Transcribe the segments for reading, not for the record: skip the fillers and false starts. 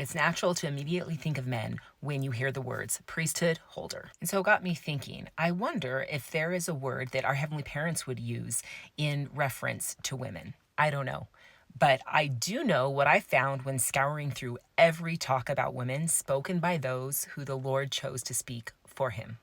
it's natural to immediately think of men when you hear the words priesthood holder. And so it got me thinking, I wonder if there is a word that our heavenly parents would use in reference to women. I don't know. But I do know what I found when scouring through every talk about women spoken by those who the Lord chose to speak for him.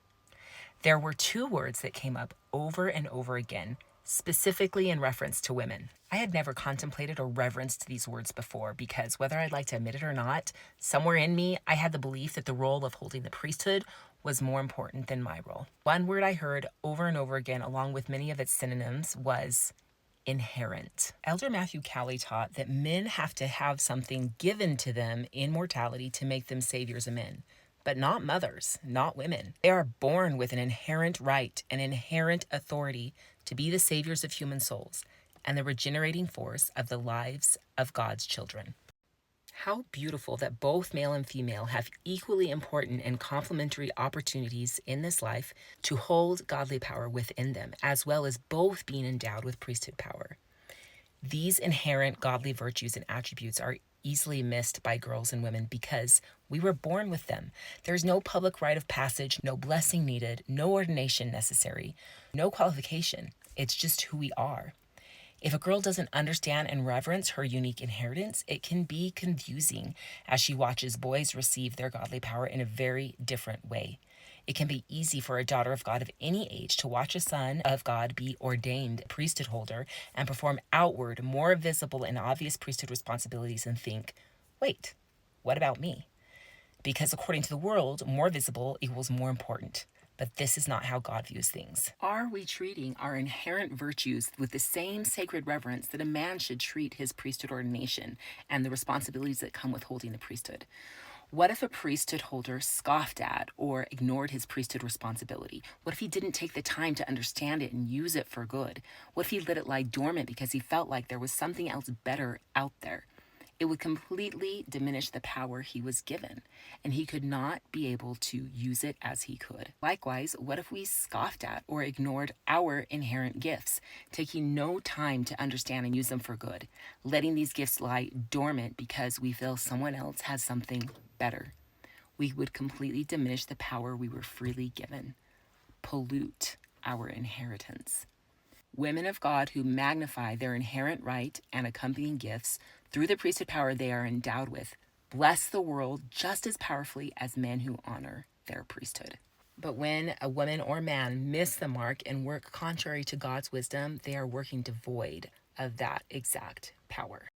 There were two words that came up over and over again, specifically in reference to women. I had never contemplated or reverenced these words before because, whether I'd like to admit it or not, somewhere in me, I had the belief that the role of holding the priesthood was more important than my role. One word I heard over and over again, along with many of its synonyms, was inherent. Elder Matthew Cowley taught that men have to have something given to them in mortality to make them saviors of men, but not mothers, not women. They are born with an inherent right, an inherent authority to be the saviors of human souls and the regenerating force of the lives of God's children. How beautiful that both male and female have equally important and complementary opportunities in this life to hold godly power within them, as well as both being endowed with priesthood power. These inherent godly virtues and attributes are easily missed by girls and women because we were born with them. There's no public rite of passage, no blessing needed, no ordination necessary, no qualification. It's just who we are. If a girl doesn't understand and reverence her unique inheritance, it can be confusing as she watches boys receive their godly power in a very different way. It can be easy for a daughter of God of any age to watch a son of God be ordained priesthood holder and perform outward, more visible and obvious priesthood responsibilities and think, wait, what about me? Because according to the world, more visible equals more important. But this is not how God views things. Are we treating our inherent virtues with the same sacred reverence that a man should treat his priesthood ordination and the responsibilities that come with holding the priesthood? What if a priesthood holder scoffed at or ignored his priesthood responsibility? What if he didn't take the time to understand it and use it for good? What if he let it lie dormant because he felt like there was something else better out there? It would completely diminish the power he was given, and he could not be able to use it as he could. Likewise, what if we scoffed at or ignored our inherent gifts, taking no time to understand and use them for good, letting these gifts lie dormant because we feel someone else has something better? We would completely diminish the power we were freely given, pollute our inheritance. Women of God who magnify their inherent right and accompanying gifts through the priesthood power they are endowed with bless the world just as powerfully as men who honor their priesthood. But when a woman or man miss the mark and work contrary to God's wisdom, they are working devoid of that exact power.